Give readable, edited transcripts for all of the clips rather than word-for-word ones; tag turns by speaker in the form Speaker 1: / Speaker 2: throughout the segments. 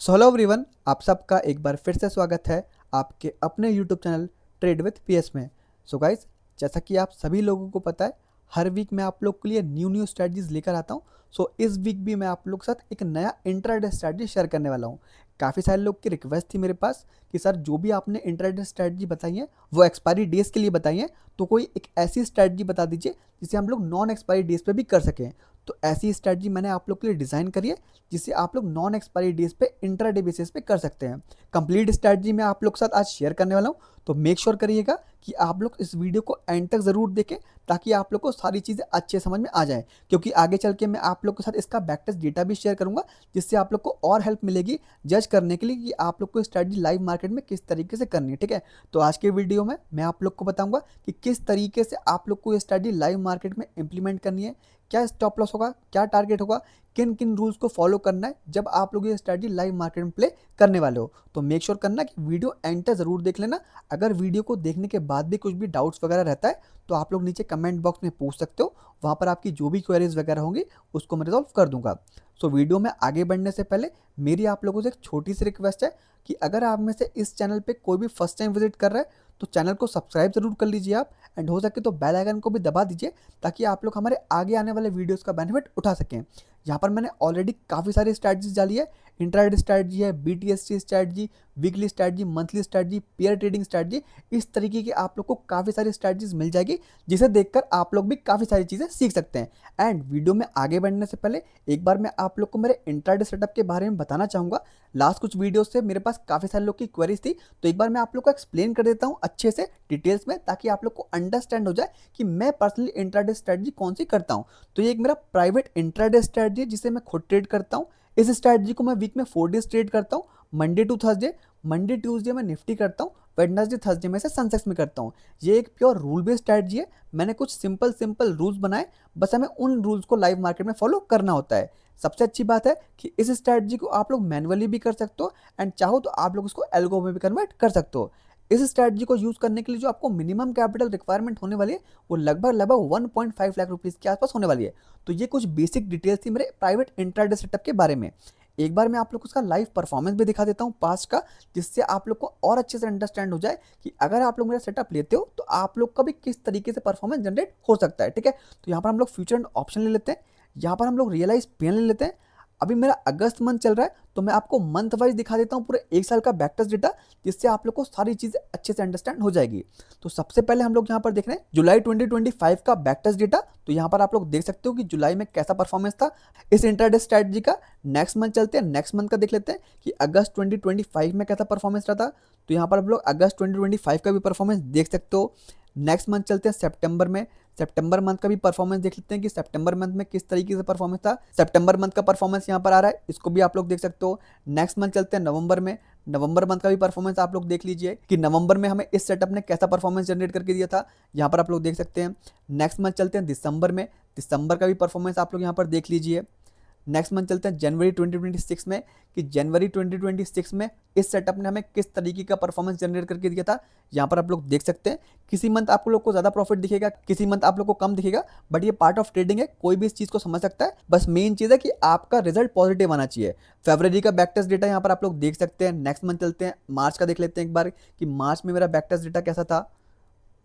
Speaker 1: So hello everyone, आप सबका एक बार फिर से स्वागत है आपके अपने YouTube channel trade with PS में। सो गाइस, जैसा कि आप सभी लोगों को पता है, हर वीक मैं आप लोग के लिए न्यू स्ट्रैटेजीज लेकर आता हूँ। सो इस वीक भी मैं आप लोग के साथ एक नया इंट्राडे स्ट्रैटेजी शेयर करने वाला हूँ। काफ़ी सारे लोग की रिक्वेस्ट थी मेरे पास कि सर जो भी आपने इंट्राडे स्ट्रैटेजी बताई है वो एक्सपायरी डेज के लिए बताई है, तो कोई एक ऐसी स्ट्रैटेजी बता दीजिए जिसे हम लोग नॉन एक्सपायरी डेज पे भी कर सकें। तो ऐसी स्ट्रैटेजी मैंने आप लोग के लिए डिज़ाइन करी है जिसे आप लोग नॉन एक्सपायरी डेज पे इंट्राडे बेसिस पे कर सकते हैं। कंप्लीट स्ट्रैटेजी मैं आप लोग के साथ आज शेयर करने वाला हूँ, तो मेक श्योर करिएगा कि आप लोग इस वीडियो को एंड तक ज़रूर देखें ताकि आप लोग को सारी चीज़ें अच्छे समझ में आ जाए, क्योंकि आगे चल के मैं आप लोग के साथ इसका बैक टेस्ट डेटा भी शेयर करूँगा जिससे आप लोग को और हेल्प मिलेगी जज करने के लिए कि आप लोग को स्ट्रैटेजी लाइव मार्केट में किस तरीके से करनी है। ठीक है, तो आज के वीडियो में मैं आप लोग को बताऊंगा कि किस तरीके से आप लोग को ये स्ट्रैटेजी लाइव मार्केट में इंप्लीमेंट करनी है, क्या स्टॉप लॉस होगा, क्या टारगेट होगा, किन किन रूल्स को फॉलो करना है जब आप लोग ये स्ट्रैटेजी लाइव मार्केट में प्ले करने वाले हो। तो मेक श्योर करना कि वीडियो एंड तक ज़रूर देख लेना। अगर वीडियो को देखने के बाद भी कुछ भी डाउट्स वगैरह रहता है तो आप लोग नीचे कमेंट बॉक्स में पूछ सकते हो, वहाँ पर आपकी जो भी क्वेरीज वगैरह होंगी उसको मैं रिजॉल्व कर दूंगा। सो वीडियो में आगे बढ़ने से पहले मेरी आप लोगों से एक छोटी सी रिक्वेस्ट है कि अगर आप में से इस चैनल पे कोई भी फर्स्ट टाइम विजिट कर रहा है तो चैनल को सब्सक्राइब जरूर कर लीजिए आप, एंड हो सके तो बेल आइकन को भी दबा दीजिए ताकि आप लोग हमारे आगे आने वाले वीडियोस का बेनिफिट उठा सकें। यहाँ पर मैंने ऑलरेडी काफ़ी सारी स्ट्रैटेजीज डाली है। इंट्राडे स्ट्रैटेजी है, BTSC strategy, weekly strategy, monthly strategy, pair trading strategy, इस तरीके की आप लोग को काफ़ी सारी स्ट्रैटेजीज मिल जाएगी जिसे देखकर आप लोग भी काफ़ी सारी चीज़ें सीख सकते हैं। एंड वीडियो में आगे बढ़ने से पहले एक बार मैं आप लोग को मेरे इंट्राडे सेटअप के बारे में बताना चाहूँगा। लास्ट कुछ वीडियो से मेरे पास काफ़ी सारे लोग की क्वेरीज थी, तो एक बार मैं आप लोग को एक्सप्लेन कर देता हूँ अच्छे से डिटेल्स में ताकि आप लोग को अंडरस्टैंड हो जाए कि मैं पर्सनली इंट्राडे स्ट्रैटेजी कौन सी करता हूँ। तो ये एक मेरा प्राइवेट इंट्राडे स्ट्रैटेजी है जिसे मैं खुद ट्रेड करता हूँ। इस स्ट्रैटेजी को मैं वीक में 4 डेज ट्रेड करता हूँ, Monday to Thursday. Monday Tuesday में निफ्टी करता हूँ, वेडनेसडे थर्सडे में से सेंसेक्स में करता हूँ। ये एक प्योर रूल बेस्ड स्ट्रैटेजी है। मैंने कुछ सिंपल सिंपल रूल्स बनाए, बस हमें उन रूल्स को लाइव मार्केट में फॉलो करना होता है। सबसे अच्छी बात है कि इस स्ट्रैटेजी को आप लोग मैनुअली भी कर सकते हो, एंड चाहो तो आप लोग उसको एल्गो में भी कन्वर्ट कर सकते हो। इस स्ट्रैटेजी को यूज करने के लिए जो आपको मिनिमम कैपिटल रिक्वायरमेंट होने वाली है वो लगभग लगभग 1.5 लाख रुपीज़ के आसपास होने वाली है। तो ये कुछ बेसिक डिटेल्स थी मेरे प्राइवेट इंट्राडे सेटअप के बारे में। एक बार मैं आप लोग को उसका लाइव परफॉर्मेंस भी दिखा देता हूँ पास्ट का, जिससे आप लोग को और अच्छे से अंडरस्टैंड हो जाए कि अगर आप लोग मेरा सेटअप लेते हो तो आप लोग का भी किस तरीके से परफॉर्मेंस जनरेट हो सकता है। ठीक है, तो यहाँ पर हम लोग फ्यूचर एंड ऑप्शन ले लेते हैं, यहाँ पर हम लोग रियलाइज पेन ले लेते हैं। अभी मेरा अगस्त मंथ चल रहा है तो मैं आपको मंथ वाइज दिखा देता हूँ पूरे एक साल का बैक टेस्ट डेटा, जिससे आप लोग को सारी चीज़ें अच्छे से अंडरस्टैंड हो जाएगी। तो सबसे पहले हम लोग यहाँ पर देख रहे हैं जुलाई 2025 का बैक टेस्ट डेटा। तो यहाँ पर आप लोग देख सकते हो कि जुलाई में कैसा परफॉर्मेंस था इस इंट्राडे स्ट्रैटेजी का। नेक्स्ट मंथ चलते हैं, नेक्स्ट मंथ का देख लेते हैं कि अगस्त 2025 में कैसा परफॉर्मेंस रहा था। तो यहाँ पर आप लोग अगस्त 2025 का भी परफॉर्मेंस देख सकते हो। नेक्स्ट मंथ चलते हैं सितंबर में, सितंबर मंथ का भी परफॉर्मेंस देख लेते हैं कि सितंबर मंथ में किस तरीके से परफॉर्मेंस था। सितंबर मंथ का परफॉर्मेंस यहाँ पर आ रहा है, इसको भी आप लोग देख सकते हो। नेक्स्ट मंथ चलते हैं नवंबर में, नवंबर मंथ का भी परफॉर्मेंस आप लोग देख लीजिए कि नवंबर में हमें इस सेटअप ने कैसा परफॉर्मेंस जनरेट करके दिया था, यहाँ पर आप लोग देख सकते हैं। नेक्स्ट मंथ चलते हैं दिसंबर में, दिसंबर का भी परफॉर्मेंस आप लोग यहाँ पर देख लीजिए। नेक्स्ट मंथ चलते हैं जनवरी 2026 में कि जनवरी 2026 में इस सेटअप ने हमें किस तरीके का परफॉर्मेंस जनरेट करके दिया था, यहाँ पर आप लोग देख सकते हैं। किसी मंथ आप लोग को ज़्यादा प्रॉफिट दिखेगा, किसी मंथ आप लोग को कम दिखेगा, बट ये पार्ट ऑफ ट्रेडिंग है, कोई भी इस चीज़ को समझ सकता है। बस मेन चीज़ है कि आपका रिजल्ट पॉजिटिव आना चाहिए। फरवरी का बैक टेस्ट डेटा यहाँ पर आप लोग देख सकते हैं। नेक्स्ट मंथ चलते हैं मार्च का, देख लेते हैं एक बार कि मार्च में मेरा बैक टेस्ट डेटा कैसा था।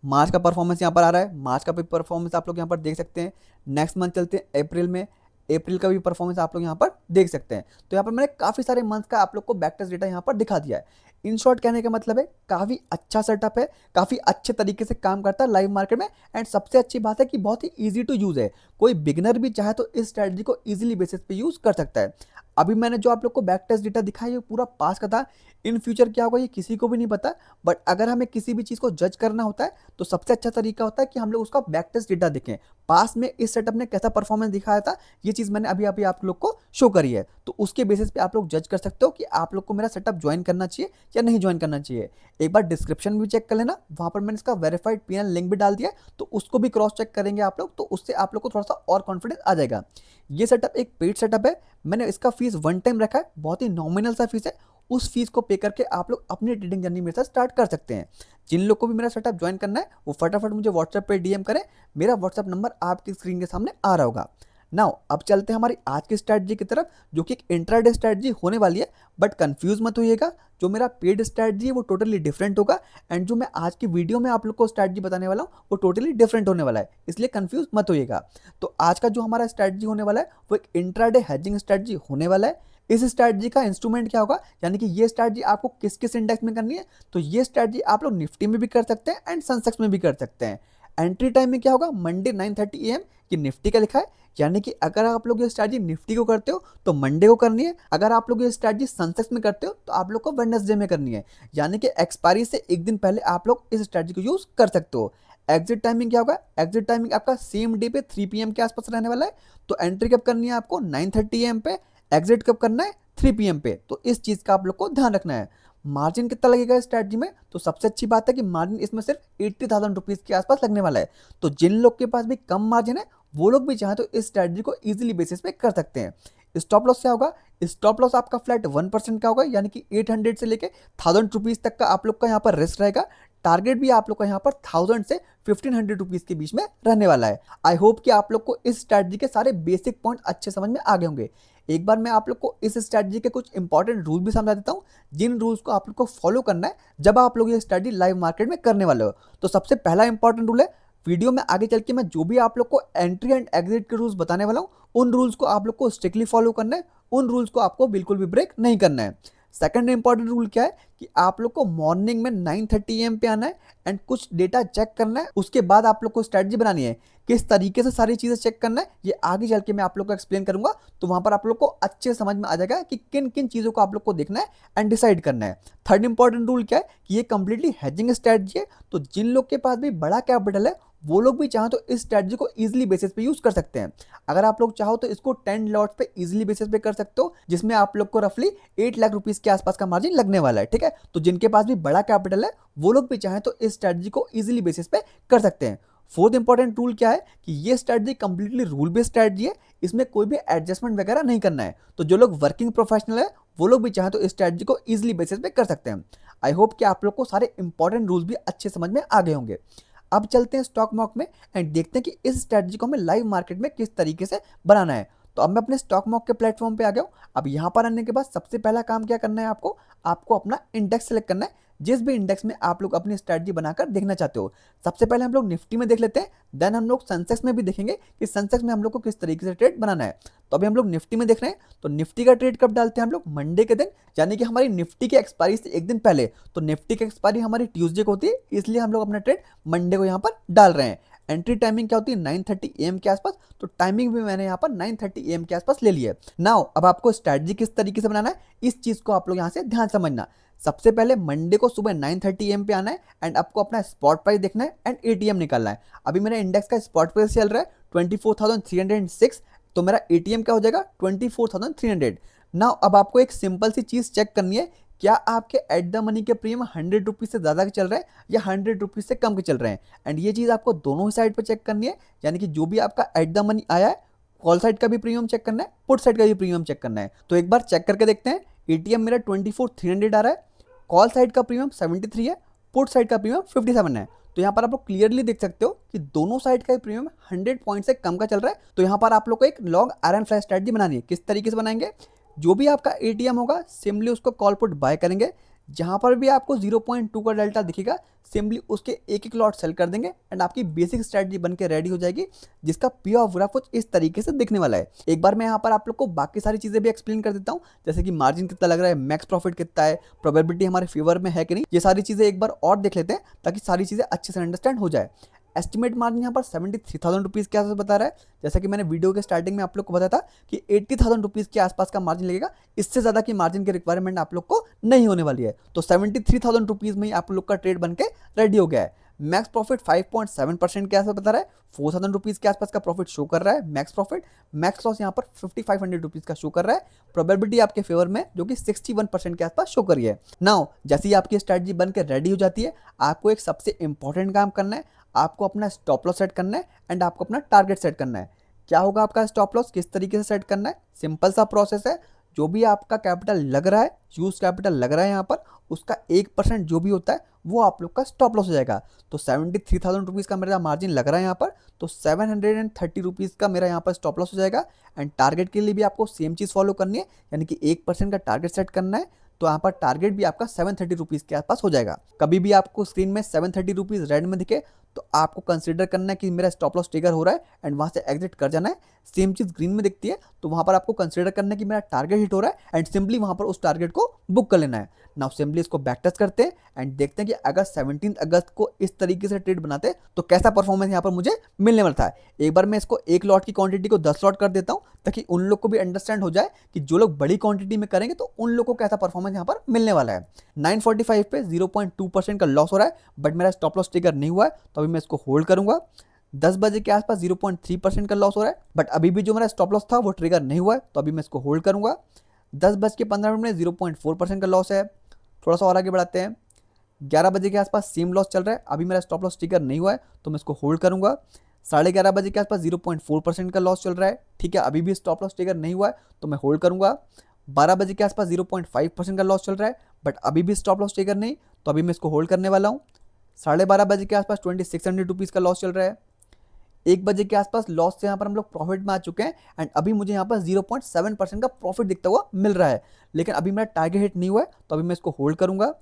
Speaker 1: मार्च का परफॉर्मेंस यहाँ पर आ रहा है, मार्च का भी परफॉर्मेंस आप लोग यहाँ पर देख सकते हैं। नेक्स्ट मंथ चलते हैं अप्रैल में, अप्रैल का भी परफॉर्मेंस आप लोग यहाँ पर देख सकते हैं। तो यहाँ पर मैंने काफ़ी सारे मंथ का आप लोग को बैक टेस्ट डेटा यहाँ पर दिखा दिया है। इन शॉर्ट कहने का मतलब है काफ़ी अच्छा सेटअप है, काफ़ी अच्छे तरीके से काम करता है लाइव मार्केट में। एंड सबसे अच्छी बात है कि बहुत ही ईजी टू यूज़ है, कोई बिगनर भी चाहे तो इस स्ट्रैटेजी को ईजिली बेसिस पे यूज़ कर सकता है। अभी मैंने जो आप लोग को बैक टेस्ट डेटा दिखाया ये पूरा पास का था, इन फ्यूचर क्या होगा ये किसी को भी नहीं पता। बट अगर हमें किसी भी चीज़ को जज करना होता है तो सबसे अच्छा तरीका होता है कि हम लोग उसका बैक टेस्ट डेटा देखें, पास में इस सेटअप ने कैसा परफॉर्मेंस दिखाया था। ये चीज़ मैंने अभी अभी आप लोग को शो करी है, तो उसके बेसिस पे आप लोग जज कर सकते हो कि आप लोग को मेरा सेटअप ज्वाइन करना चाहिए या नहीं ज्वाइन करना चाहिए। एक बार डिस्क्रिप्शन भी चेक कर लेना, वहाँ पर मैंने इसका वेरीफाइड पीएनएल लिंक भी डाल दिया है, तो उसको भी क्रॉस चेक करेंगे आप लोग, तो उससे आप लोग को थोड़ा सा और कॉन्फिडेंस आ जाएगा। ये सेटअप एक पेड सेटअप है, मैंने इसका फीस वन टाइम रखा है, बहुत ही नॉमिनल सा फीस है। उस फीस को पे करके आप लोग अपनी ट्रेडिंग जर्नी मेरे साथ स्टार्ट कर सकते हैं। जिन लोग को भी मेरा सेटअप ज्वाइन करना है वो फटाफट मुझे व्हाट्सएप पे डीएम करें, मेरा व्हाट्सएप नंबर आपकी स्क्रीन के सामने आ रहा होगा। नाउ अब चलते हैं हमारी आज की स्ट्रैटेजी की तरफ, जो कि एक इंट्राडे स्ट्रैटेजी होने वाली है। बट कंफ्यूज मत होइएगा, जो मेरा पेड स्ट्रैटेजी है वो टोटली डिफरेंट होगा, एंड जो मैं आज की वीडियो में आप लोग को स्ट्रैटेजी बताने वाला हूँ वो टोटली डिफरेंट होने वाला है, इसलिए कंफ्यूज मत होइएगा। तो आज का जो हमारा स्ट्रैटेजी होने वाला है वो एक इंट्राडे हेजिंग स्ट्रैटेजी होने वाला है। इस स्ट्रैटेजी का इंस्ट्रूमेंट क्या होगा, यानी कि ये स्ट्रैटेजी आपको किस किस इंडेक्स में करनी है, तो ये स्ट्रैटेजी आप लोग निफ्टी में भी कर सकते हैं एंड सेंसेक्स में भी कर सकते हैं। एंट्री टाइम में क्या होगा, मंडे 9:30 AM, ये निफ्टी का लिखा है, यानी कि अगर आप लोग ये स्ट्रैटेजी निफ्टी को करते हो तो मंडे को करनी है, अगर आप लोग ये स्ट्रैटेजी सेंसेक्स में करते हो तो आप लोग को वेडनेसडे में करनी है, यानी कि एक्सपायरी से एक दिन पहले आप लोग इस स्ट्रैटेजी को यूज कर सकते हो। एग्जिट टाइमिंग क्या होगा, एग्जिट टाइमिंग आपका सेम डे पे 3 PM के आसपास रहने वाला है। तो एंट्री कब करनी है आपको 9:30 AM पे, एग्जिट कब करना है 3 PM पे, तो इस चीज का आप लोग को ध्यान रखना है। मार्जिन कितना लगेगा इस स्ट्रैटेजी में, तो सबसे अच्छी बात है कि मार्जिन इसमें सिर्फ 80,000 रुपीज के आसपास लगने वाला है। तो जिन लोग के पास भी कम मार्जिन है वो लोग भी चाहे तो इस स्ट्रैटेजी को इजीली बेसिस पे कर सकते हैं। स्टॉप लॉस क्या होगा, स्टॉप लॉस आपका फ्लैट 1% का होगा, यानी कि 800 से लेके 1000 रुपीज तक का आप लोग का यहाँ पर रिस्क रहेगा। टारगेट भी आप लोग का यहाँ पर 1000 से 1500 रुपीज के बीच में रहने वाला है। आई होप कि आप लोग को इस स्ट्रैटेजी के सारे बेसिक पॉइंट अच्छे समझ में आ गए होंगे। एक बार मैं आप लोग को इस स्ट्रैटेजी के कुछ इंपॉर्टेंट रूल भी समझा देता हूँ, जिन रूल्स को आप लोग को फॉलो करना है जब आप लोग ये स्ट्रैटेजी लाइव मार्केट में करने वाले हो। तो सबसे पहला इंपॉर्टेंट रूल है, वीडियो में आगे चल के मैं जो भी आप लोग को एंट्री एंड एग्जिट के रूल्स बताने वाला हूँ उन रूल्स को आप लोग को स्ट्रिक्टली फॉलो करना है, उन रूल्स को आपको बिल्कुल भी ब्रेक नहीं करना है। सेकंड इंपॉर्टेंट रूल क्या है कि आप लोग को मॉर्निंग में 9:30 AM पे आना है एंड कुछ डेटा चेक करना है, उसके बाद आप लोग को स्ट्रैटेजी बनानी है। किस तरीके से सारी चीजें चेक करना है ये आगे चल के मैं आप लोग को एक्सप्लेन करूंगा, तो वहां पर आप लोग को अच्छे समझ में आ जाएगा कि किन किन चीजों को आप लोग को देखना है एंड डिसाइड करना है। थर्ड इंपॉर्टेंट रूल क्या है कि ये कंप्लीटली हेजिंग स्ट्रैटेजी है, तो जिन लोग के पास भी बड़ा कैपिटल है वो लोग भी चाहो तो इस स्ट्रैटेजी को इजीली बेसिस पे यूज कर सकते हैं। अगर आप लोग चाहो तो इसको 10 लॉट्स पे इजीली बेसिस पे कर सकते हो, जिसमें आप लोग को रफली 8 लाख रुपीस के आसपास का मार्जिन लगने वाला है। ठीक है, तो जिनके पास भी बड़ा कैपिटल है वो लोग भी चाहें तो इस स्ट्रैटेजी को इजीली बेसिस पे कर सकते हैं। फोर्थ इंपॉर्टेंट रूल क्या है कि ये strategy completely rule based strategy है, इसमें कोई भी एडजस्टमेंट वगैरह नहीं करना है। तो जो लोग वर्किंग प्रोफेशनल है वो लोग भी चाहें तो इस स्ट्रैटेजी को इजीली बेसिस पे कर सकते हैं। आई होप कि आप लोग को सारे इंपॉर्टेंट रूल्स भी अच्छे समझ में आ गए होंगे। अब चलते हैं स्टॉक मॉक में एंड देखते हैं कि इस स्ट्रैटेजी को हमें लाइव मार्केट में किस तरीके से बनाना है। तो अब मैं अपने स्टॉक मॉक के प्लेटफॉर्म पे आ गया हूँ। अब यहाँ पर आने के बाद सबसे पहला काम क्या करना है, आपको आपको अपना इंडेक्स सेलेक्ट करना है, जिस भी इंडेक्स में आप लोग अपनी स्ट्रैटेजी बनाकर देखना चाहते हो। सबसे पहले हम लोग निफ्टी में देख लेते हैं, देन हम लोग सेंसेक्स में भी देखेंगे कि सेंसेक्स में हम लोग को किस तरीके से ट्रेड बनाना है। तो अभी हम लोग निफ्टी में देख रहे हैं, तो निफ्टी का ट्रेड कब डालते हैं हम लोग, मंडे के दिन, यानी कि हमारी निफ्टी की एक्सपायरी से एक दिन पहले। तो निफ्टी की एक्सपायरी हमारी ट्यूसडे को होती है, इसलिए हम लोग अपना ट्रेड मंडे को यहाँ पर डाल रहे हैं। एंट्री टाइमिंग क्या होती है 9:30 AM के आसपास, तो टाइमिंग भी मैंने यहाँ पर 9:30 AM के आसपास ले लिया है। नाउ अब आपको स्ट्रैटेजी किस तरीके से बनाना है इस चीज को आप लोग यहाँ से ध्यान समझना। सबसे पहले मंडे को सुबह 9:30 AM पे आना है एंड आपको अपना स्पॉट प्राइस देखना है एंड एटीएम निकालना है। अभी मेरा इंडेक्स का स्पॉट प्राइस चल रहा है 24,306, तो मेरा एटीएम क्या हो जाएगा 24,300। नाउ अब आपको एक सिंपल सी चीज चेक करनी है, क्या आपके एट द मनी के प्रीमियम 100 रुपीज से ज़्यादा के चल रहे हैं या 100 रुपीज से कम के चल रहे हैं। एंड ये चीज़ आपको दोनों ही साइड पर चेक करनी है, यानी कि जो भी आपका एट द मनी आया है, कॉल साइड का भी प्रीमियम चेक करना है, पुट साइड का भी प्रीमियम चेक करना है। तो एक बार चेक करके देखते हैं। एटीएम मेरा 24,300 आ रहा है, कॉल साइड का प्रीमियम 73 है, पुट साइड का प्रीमियम 57 है। तो यहाँ पर आप लोग क्लियरली देख सकते हो कि दोनों साइड का प्रीमियम 100 पॉइंट से कम का चल रहा है। तो यहाँ पर आप लोग को एक लॉन्ग आयरन फ्लैश स्ट्रैटेजी बनानी है। किस तरीके से बनाएंगे, जो भी आपका एटीएम होगा सिंपली उसको कॉल पुट बाय करेंगे, जहां पर भी आपको 0.2 का डेल्टा दिखेगा सिंपली उसके एक एक लॉट सेल कर देंगे एंड आपकी बेसिक स्ट्रैटेजी बन के रेडी हो जाएगी, जिसका पी ऑफ ग्राफ कुछ इस तरीके से दिखने वाला है। एक बार मैं यहाँ पर आप लोग को बाकी सारी चीजें भी एक्सप्लेन कर देता हूँ, जैसे कि मार्जिन कितना लग रहा है, मैक्स प्रॉफिट कितना है, प्रोबेबिलिटी हमारे फेवर में है कि नहीं, ये सारी चीजें एक बार और देख लेते हैं ताकि सारी चीजें अच्छे से अंडरस्टैंड हो जाए। एस्टिमेट मार्जिन यहाँ पर 73,000 रुपीज़ के आसपास बता रहा है, जैसा कि मैंने वीडियो के स्टार्टिंग में आप लोग को बताया था कि 80,000 रुपीज़ के आसपास का मार्जिन लगेगा, इससे ज़्यादा की मार्जिन की रिक्वायरमेंट आप लोग को नहीं होने वाली है। तो 73,000 रुपीज़ में ही आप लोग का ट्रेड बन के रेडी हो गया है। मैक्स प्रॉफिट 5.7% के आसपास बता रहा है, 4,000 रुपीज़ के आसपास का प्रॉफिट शो कर रहा है मैक्स प्रॉफिट। मैक्स लॉस यहाँ पर 5,500 रुपीज़ का शो कर रहा है, प्रोबेबिलिटी आपके फेवर में जो कि 61% के आसपास शो कर रही है। नाउ जैसे ही आपकी स्ट्रैटेजी बन के रेडी हो जाती है, आपको एक सबसे इंपॉर्टेंट काम करना है, आपको अपना स्टॉप लॉस सेट करना है एंड आपको अपना टारगेट सेट करना है। क्या होगा आपका स्टॉप लॉस, किस तरीके से सेट करना है, सिंपल सा प्रोसेस है। जो भी आपका कैपिटल लग रहा है, यूज कैपिटल लग रहा है यहाँ पर, उसका 1% जो भी होता है वो आप लोग का स्टॉप लॉस हो जाएगा। तो 73,000 रुपीज़ का मेरा मार्जिन लग रहा है यहाँ पर, तो 730 रुपीज़ का मेरा यहाँ पर स्टॉप लॉस हो जाएगा। एंड टारगेट के लिए भी आपको सेम चीज़ फॉलो करनी है, यानी कि 1% का टारगेट सेट करना है। तो यहाँ पर टारगेट भी आपका 730 रुपीज़ के आसपास हो जाएगा। कभी भी आपको स्क्रीन में 730 रुपीज़ रेड में दिखे तो आपको कंसिडर करना है कि मेरा स्टॉप लॉस ट्रिगर हो रहा है एंड वहाँ से एग्जिट कर जाना है। सेम चीज़ ग्रीन में दिखती है तो वहाँ पर आपको कंसिडर करना है कि मेरा टारगेट हिट हो रहा है एंड सिंपली वहाँ पर उस टारगेट को बुक कर लेना है। नाउ सिंपली इसको बैक टेस्ट करते हैं एंड देखते हैं कि अगर 17 अगस्त को इस तरीके से ट्रेड बनाते तो कैसा परफॉर्मेंस यहाँ पर मुझे मिलने वाला था। एक बार मैं इसको एक लॉट की क्वांटिटी को 10 लॉट कर देता हूँ ताकि उन लोग को भी अंडरस्टैंड हो जाए कि जो लोग बड़ी क्वांटिटी में करेंगे तो उन लोग को कैसा परफॉर्मेंस यहाँ पर मिलने वाला है। 945 पे 0.2% का लॉस हो रहा है, बट मेरा स्टॉप लॉस ट्रिगर नहीं हुआ है तो अभी मैं इसको होल्ड करूंगा। 10 बजे के आसपास 0.3% का लॉस हो रहा है, बट अभी भी जो मेरा स्टॉप लॉस था वो ट्रिगर नहीं हुआ है तो अभी मैं इसको होल्ड करूंगा। 10:15 में 0.4% का लॉस है। थोड़ा सा और आगे बढ़ाते हैं। 11 बजे के आसपास सेम लॉस चल रहा है, अभी मेरा स्टॉप लॉस ट्रिगर नहीं हुआ है तो मैं इसको होल्ड करूंगा। 11:30 बजे के आसपास 0.4% का लॉस चल रहा है, ठीक है, अभी भी स्टॉप लॉस ट्रिगर नहीं हुआ है तो मैं होल्ड करूंगा। 12 बजे के आसपास 0.5% का लॉस चल रहा है, बट अभी भी स्टॉप लॉस ट्रिगर नहीं तो अभी मैं इसको होल्ड करने वाला हूँ। 12:30 बजे के आसपास 2600 रुपीज़ का लॉस चल रहा है। 1 बजे के आसपास लॉस से यहाँ पर हम लोग प्रॉफिट में आ चुके हैं एंड अभी मुझे यहाँ पर 0.7% का प्रॉफिट दिखता हुआ मिल रहा है, लेकिन अभी मेरा टारगेट हिट नहीं हुआ है तो अभी मैं इसको होल्ड करूंगा।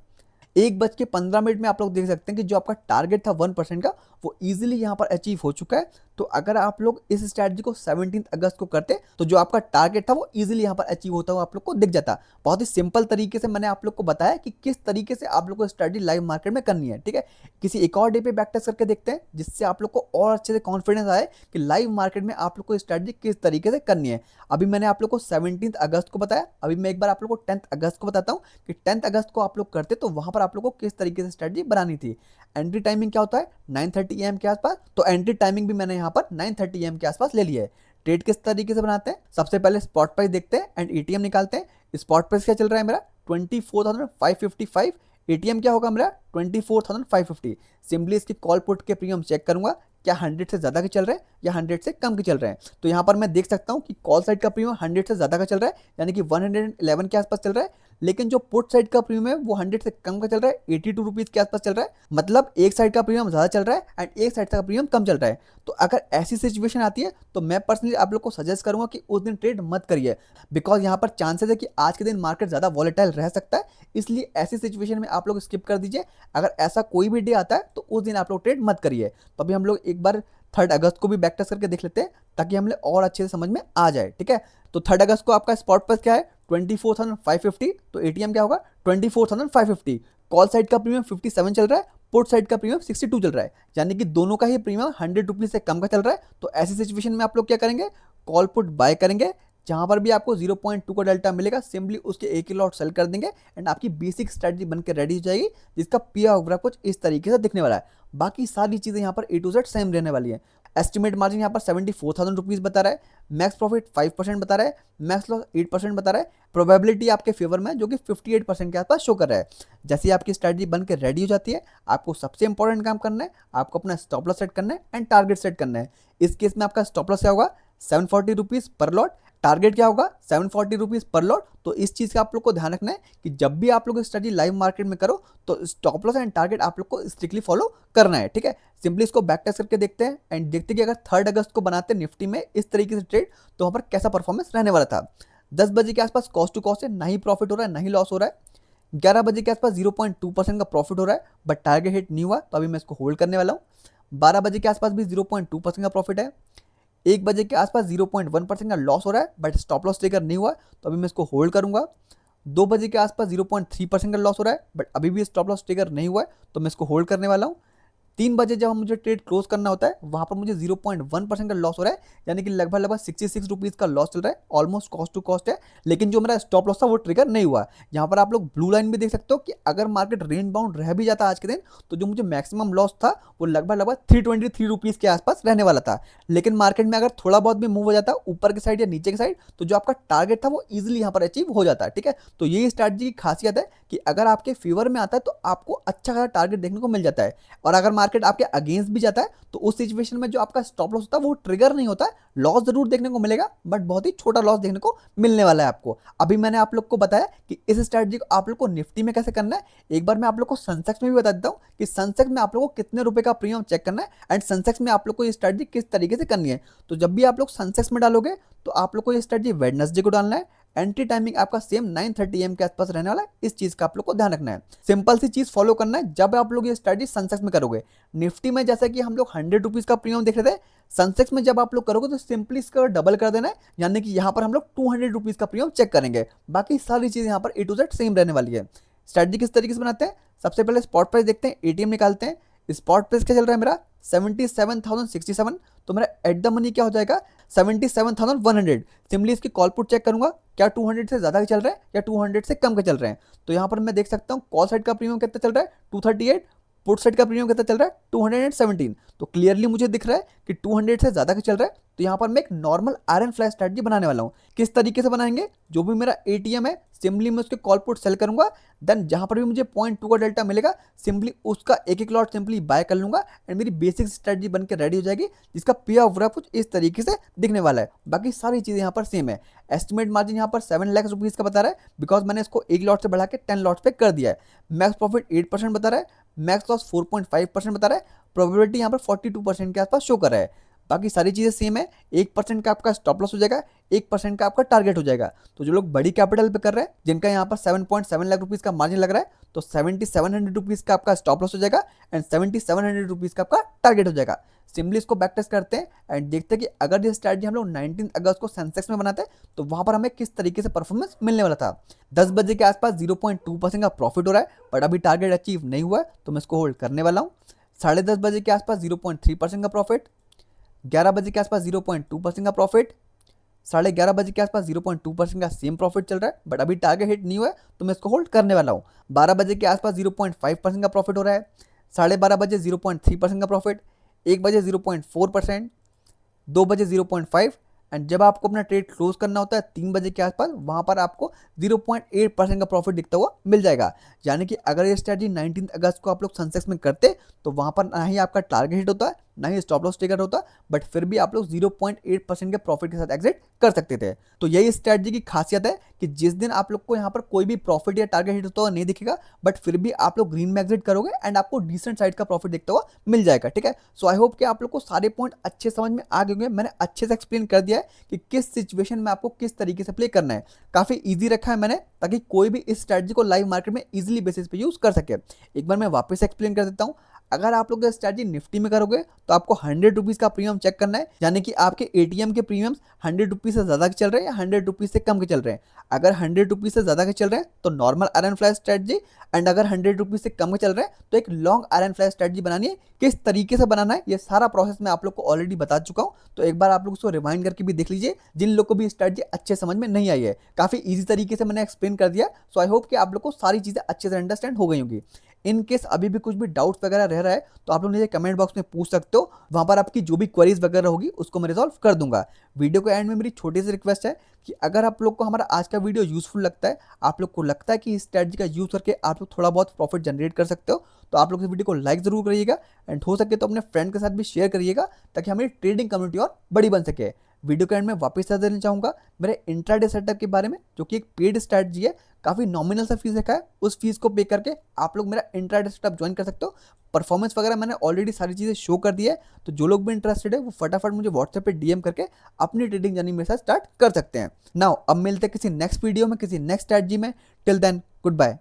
Speaker 1: 1:15 में आप लोग देख सकते हैं कि जो आपका टारगेट था 1% का वो इजीली यहाँ पर अचीव हो चुका है। तो अगर आप लोग इस स्ट्रैटेजी को 17 अगस्त को करते तो जो आपका टारगेट था वो इजीली यहाँ पर अचीव होता हुआ आप लोग को दिख जाता। बहुत ही सिंपल तरीके से मैंने आप लोग को बताया कि किस तरीके से आप लोग को स्ट्रैटेजी लाइव मार्केट में करनी है, ठीक है। किसी एक और डे पे बैक टेस्ट करके देखते हैं जिससे आप लोग को और अच्छे से कॉन्फिडेंस आए कि लाइव मार्केट में आप लोग को स्ट्रैटेजी किस तरीके से करनी है। अभी मैंने आप लोग को 17 अगस्त को बताया, अभी मैं एक बार आप लोग को 10 अगस्त को बताता हूँ कि 10 अगस्त को आप लोग करते तो वहां पर आप लोग को किस तरीके से स्ट्रैटेजी बनानी थी। एंट्री टाइमिंग क्या होता है 9:30 AM के आसपास, तो एंट्री टाइमिंग भी मैंने यहाँ पर 9:30 AM के आसपास ले लिया है। ट्रेड किस तरीके से बनाते हैं, सबसे पहले स्पॉट प्राइस देखते हैं एंड एटीएम निकालते हैं। स्पॉट प्राइस क्या चल रहा है मेरा 24,555, एटीएम क्या होगा मेरा 24,550। सिंपली इसकी कॉल पुट के प्रीमियम चेक करूंगा क्या 100 से ज़्यादा के चल रहे हैं या 100 से कम के चल रहे हैं। तो यहाँ पर मैं देख सकता हूँ कि कॉल साइड का प्रीमियम 100 से ज़्यादा का चल रहा है, यानी कि 111 के आसपास चल रहा है, लेकिन जो पुट साइड का प्रीमियम है वो 100 से कम का चल रहा है, 82 रुपीज़ के आसपास चल रहा है। मतलब एक साइड का प्रीमियम ज़्यादा चल रहा है एंड एक साइड का प्रीमियम कम चल रहा है। तो अगर ऐसी सिचुएशन आती है तो मैं पर्सनली आप लोग को सजेस्ट करूंगा कि उस दिन ट्रेड मत करिए, बिकॉज यहाँ पर चांसेस है कि आज के दिन मार्केट ज़्यादा वॉलेटाइल रह सकता है, इसलिए ऐसी सिचुएशन में आप लोग स्किप कर दीजिए। अगर ऐसा कोई भी डे आता है तो उस दिन आप लोग ट्रेड मत करिए। तो अभी हम लोग एक बार 3 अगस्त को भी बैक टेस्ट करके देख लेते हैं ताकि हमें और अच्छे से समझ में आ जाए, ठीक है। तो 3 अगस्त को आपका स्पॉट प्राइस क्या है 24,550, तो एटीएम क्या होगा 24,550। कॉल साइड का प्रीमियम 57 चल रहा है, पुट साइड का प्रीमियम 62 चल रहा है, यानी कि दोनों का ही प्रीमियम 100 रुपीज़ से कम का चल रहा है। तो ऐसी सिचुएशन में आप लोग क्या करेंगे, कॉल पुट बाय करेंगे, जहां पर भी आपको 0.2 का डेल्टा मिलेगा सिंपली उसके एक ही लॉट सेल कर देंगे एंड आपकी बेसिक स्ट्रेटजी बनकर रेडी हो जाएगी, जिसका पी ऑफ कुछ इस तरीके से दिखने वाला है। बाकी सारी चीज़ें यहाँ पर A to Z सेम रहने वाली है। एस्टिमेट मार्जिन यहाँ पर 74,000 रुपीज़ बता रहा है, मैक्स प्रॉफिट 5% बता रहा है, मैक्स लॉस 8% बता रहा है, प्रोबेबिलिटी आपके फेवर में जो कि 58% के आसपास शो कर रहा है। जैसे आपकी स्ट्रेटजी बन के रेडी हो जाती है, आपको सबसे इंपॉर्टेंट काम करना है, आपको अपना स्टॉप लॉस सेट करना है एंड टारगेट सेट करना है। इस केस में आपका स्टॉप लॉस क्या होगा 740 रुपीज़ पर लॉट, टारगेट क्या होगा 740 रुपीज़ पर लॉट। तो इस चीज़ का आप लोग को ध्यान रखना है कि जब भी आप लोग स्टडी लाइव मार्केट में करो तो स्टॉप लॉस एंड टारगेट आप लोग को स्ट्रिक्टली फॉलो करना है, ठीक है। सिंपली इसको बैक टेस्ट करके देखते हैं एंड देखते हैं कि अगर 3 अगस्त को बनाते निफ्टी में इस तरीके से ट्रेड तो वहाँ पर कैसा परफॉर्मेंस रहने वाला था। 10 बजे के आसपास कॉस्ट टू कॉस्ट है, ना ही प्रॉफिट हो रहा है ना ही लॉस हो रहा है। 11 बजे के आसपास 0.2% का प्रॉफिट हो रहा है, बट टारगेट हिट नहीं हुआ तो अभी मैं इसको होल्ड करने वाला हूँ। 12 बजे के आसपास भी 0.2% का प्रॉफिट है। 1 बजे के आसपास 0.1% का लॉस हो रहा है, बट स्टॉप लॉस ट्रिगर नहीं हुआ तो अभी मैं इसको होल्ड करूंगा। 2 बजे के आसपास 0.3% का लॉस हो रहा है, बट अभी भी स्टॉप लॉस ट्रिगर नहीं हुआ है तो मैं इसको होल्ड करने वाला हूँ। 3 बजे जब मुझे ट्रेड क्लोज करना होता है वहाँ पर मुझे 0.1% का लॉस हो रहा है, यानी कि लगभग 66 रुपीज़ का लॉस चल रहा है, ऑलमोस्ट कॉस्ट टू कॉस्ट है। लेकिन जो मेरा स्टॉप लॉस था वो ट्रिगर नहीं हुआ। यहाँ पर आप लोग ब्लू लाइन भी देख सकते हो कि अगर मार्केट रेंज बाउंड रह भी जाता आज के दिन तो जो मुझे मैक्सिमम लॉस था वो लगभग 323 रुपीज़ के आसपास रहने वाला था। लेकिन मार्केट में अगर थोड़ा बहुत भी मूव हो जाता ऊपर की साइड या नीचे की साइड तो जो आपका टारगेट था वो ईजिली यहाँ पर अचीव हो जाता है, ठीक है। तो यही स्ट्रैटेजी की खासियत है कि अगर आपके फेवर में आता है तो आपको अच्छा खासा टारगेट देखने को मिल जाता है, और अगर मार्केट आपके अगेंस्ट भी जाता है तो उस सिचुएशन में जो आपका स्टॉप लॉस होता है वो ट्रिगर नहीं होता है, लॉस जरूर देखने को मिलेगा बट बहुत ही छोटा लॉस देखने को मिलने वाला है आपको। अभी मैंने आप लोग को बताया कि इस स्ट्रैटेजी को आप लोग को निफ्टी में कैसे करना है, एक बार मैं आप लोग को सेंसेक्स में भी बता देता हूँ कि सेंसेक्स में आप लोग को कितने रुपए का प्रीमियम चेक करना है एंड सेंसेक्स में आप लोग को ये स्ट्रैटेजी किस तरीके से करनी है। तो जब भी आप लोग सेंसेक्स में डालोगे तो आप लोग को ये स्ट्रैटेजी वेडनेसडे को डालना है, एंट्री टाइमिंग आपका सेम 9:30 AM के आसपास रहने वाला है, इस चीज का आप लोग को ध्यान रखना है। सिंपल सी चीज फॉलो करना है जब आप लोग ये स्ट्रैटेजी सेंसेक्स में करोगे। निफ्टी में जैसा कि हम लोग 100 रुपीज का प्रीमियम देख रहे थे, सेंसेक्स में जब आप लोग करोगे तो सिंपली इसका डबल कर देना है, यानी कि यहाँ पर हम लोग 200 रुपीज का प्रीमियम चेक करेंगे। बाकी सारी चीज यहाँ पर A to Z सेम रहने वाली है। स्ट्रैटेजी किस तरीके से बनाते हैं, सबसे पहले स्पॉट प्राइस देखते हैं, एटीएम निकालते हैं। स्पॉट प्राइस क्या चल रहा है मेरा 77,067, तो मेरा एट द मनी क्या हो जाएगा 77,100। सिंपली इसकी कॉल पुट चेक करूंगा क्या 200 से ज्यादा के चल रहा है या 200 से कम के चल रहे हैं। तो यहाँ पर मैं देख सकता हूँ कॉल साइड का प्रीमियम कितना चल रहा है 238, पुट साइड का प्रीमियम कितना चल रहा है 217। तो क्लियरली मुझे दिख रहा है कि 200 से ज्यादा का चल रहा है। तो यहाँ पर मैं एक नॉर्मल आयरन फ्लैश स्ट्रैटेजी बनाने वाला हूँ। किस तरीके से बनाएंगे, जो भी मेरा एटीएम है सिंपली मैं उसके कॉल पुट सेल करूंगा, देन जहां पर भी मुझे 0.2 का डेल्टा मिलेगा सिंपली उसका एक एक लॉट सिंपली बाय कर लूंगा एंड मेरी बेसिक स्ट्रैटेजी बन के रेडी हो जाएगी, जिसका पे ऑफ कुछ इस तरीके से दिखने वाला है। बाकी सारी चीजें यहाँ पर सेम है। एस्टिमेट मार्जिन यहाँ पर 7 लाख रुपीज का बता रहा है, बिकॉज मैंने इसको एक लॉट से बढ़ा के 10 लॉट पे कर दिया है। मैक्स प्रॉफिट 8% बता रहा है, मैक्स लॉस 4.5% बता रहा है, प्रोबेबिलिटी यहाँ पर 42% के आसपास शो कर रहा है। बाकी सारी चीज़ें सेम है। 1% का आपका स्टॉप लॉस हो जाएगा, 1% का आपका टारगेट हो जाएगा। तो जो लोग बड़ी कैपिटल पे कर रहे हैं, जिनका यहाँ पर 7.7 लाख रुपीज़ का मार्जिन लग रहा है, तो 7700 रुपीज़ का आपका स्टॉप लॉस हो जाएगा एंड 7700 रुपीज़ का आपका टारगेट हो जाएगा। सिंपली इसको बैक टेस्ट करते हैं एंड देखते हैं कि अगर ये स्ट्रैटेजी हम लोग 19 अगस्त को सेंसेक्स में बनाते हैं तो वहां पर हमें किस तरीके से परफॉर्मेंस मिलने वाला था। 10 बजे के आसपास 0.2% का प्रॉफिट हो रहा है, बट अभी टारगेट अचीव नहीं हुआ है तो मैं इसको होल्ड करने वाला हूँ। 10:30 बजे के आसपास 0.3% का प्रॉफिट, 11 बजे के आसपास 0.2% का प्रॉफिट, 11:30 बजे के आसपास 0.2% का सेम प्रॉफिट चल रहा है, बट अभी टारगेट हिट नहीं हुआ है तो मैं इसको होल्ड करने वाला हूँ। 12 बजे के आसपास 0.5% का प्रॉफिट हो रहा है, 12:30 बजे 0.3% का प्रॉफिट, 1 बजे 0.4%, 2 बजे 0.5 एंड जब आपको अपना ट्रेड क्लोज करना होता है 3 बजे के आसपास, वहां पर आपको 0.8% का प्रॉफिट दिखता हुआ मिल जाएगा। यानी कि अगर ये स्ट्रैटेजी 19 अगस्त को आप लोग सेंसेक्स में करते तो वहां पर ना ही आपका टारगेट हिट होता है ना ही स्टॉप लॉस ट्रिगर होता, बट फिर भी आप लोग 0.8% के प्रॉफिट के साथ एग्जिट कर सकते थे। तो यही स्ट्रैटेजी की खासियत है कि जिस दिन आप लोग को यहाँ पर कोई भी प्रॉफिट या टारगेट हिट होता हुआ नहीं दिखेगा, बट फिर भी आप लोग ग्रीन में एग्जिट करोगे एंड आपको डिसेंट साइड का प्रॉफिट दिखता हुआ मिल जाएगा। ठीक है, सो आई होप कि आप लोग को सारे पॉइंट अच्छे समझ में आ गए होंगे। मैंने अच्छे से एक्सप्लेन कर दिया है कि किस सिचुएशन में आपको किस तरीके से प्ले करना है। काफी ईजी रखा है मैंने, ताकि कोई भी इस स्ट्रैटेजी को लाइव मार्केट में इजीली बेसिस पे यूज कर सके। एक बार मैं वापस एक्सप्लेन कर देता हूँ। अगर आप लोग स्ट्रैटेजी निफ्टी में करोगे तो आपको 100 रुपीज का प्रीमियम चेक करना है, यानी कि आपके एटीएम के प्रीमियम्स 100 रुपीज से ज्यादा के चल रहे हैं या 100 रुपीज से कम के चल रहे हैं। अगर 100 रुपीज से ज्यादा के चल रहे हैं तो normal iron flash strategy, and अगर 100 रुपीज से कम के चल रहे हैं तो एक लॉन्ग आयरन फ्लैश स्ट्रैटेजी बनानी है। किस तरीके से बनाना है ये सारा प्रोसेस मैं आप लोग को ऑलरेडी बता चुका हूँ, तो एक बार आप लोग उसको रिमाइंड करके भी देख लीजिए जिन लोग को भी स्ट्रैटेजी अच्छे समझ में नहीं आई है। काफी ईजी तरीके से मैंने एक्सप्लेन कर दिया, सो आई होप कि आप लोग को सारी चीजें अच्छे से अंडरस्टैंड हो गई होंगी। इन केस अभी भी कुछ भी डाउट्स वगैरह रह रहा है तो आप लोग मुझे कमेंट बॉक्स में पूछ सकते हो, वहां पर आपकी जो भी क्वेरीज वगैरह होगी उसको मैं रिजॉल्व कर दूंगा। वीडियो के एंड में मेरी छोटी सी रिक्वेस्ट है कि अगर आप लोग को हमारा आज का वीडियो यूजफुल लगता है, आप लोग को लगता है कि इस स्ट्रैटेजी का यूज करके आप लोग थोड़ा बहुत प्रॉफिट जनरेट कर सकते हो, तो आप लोग इस वीडियो को लाइक जरूर करिएगा एंड हो सके तो अपने फ्रेंड के साथ भी शेयर करिएगा, ताकि हमारी ट्रेडिंग कम्युनिटी और बड़ी बन सके। वीडियो के एंड में वापस बता देना चाहूंगा मेरे इंट्राडे सेटअप के बारे में, जो कि एक पेड स्ट्रैटेजी है। काफी नॉमिनल सा फीस रखा है, उस फीस को पे करके आप लोग मेरा इंट्राडे सेटअप ज्वाइन कर सकते हो। परफॉर्मेंस वगैरह मैंने ऑलरेडी सारी चीजें शो कर दी है, तो जो लोग भी इंटरेस्टेड है वो फटाफट मुझे व्हाट्सएप पे डीएम करके अपनी ट्रेडिंग जर्नी मेरे साथ स्टार्ट कर सकते हैं। नाउ अब मिलते हैं किसी नेक्स्ट वीडियो में किसी नेक्स्ट स्ट्रैटेजी में। Till then good bye.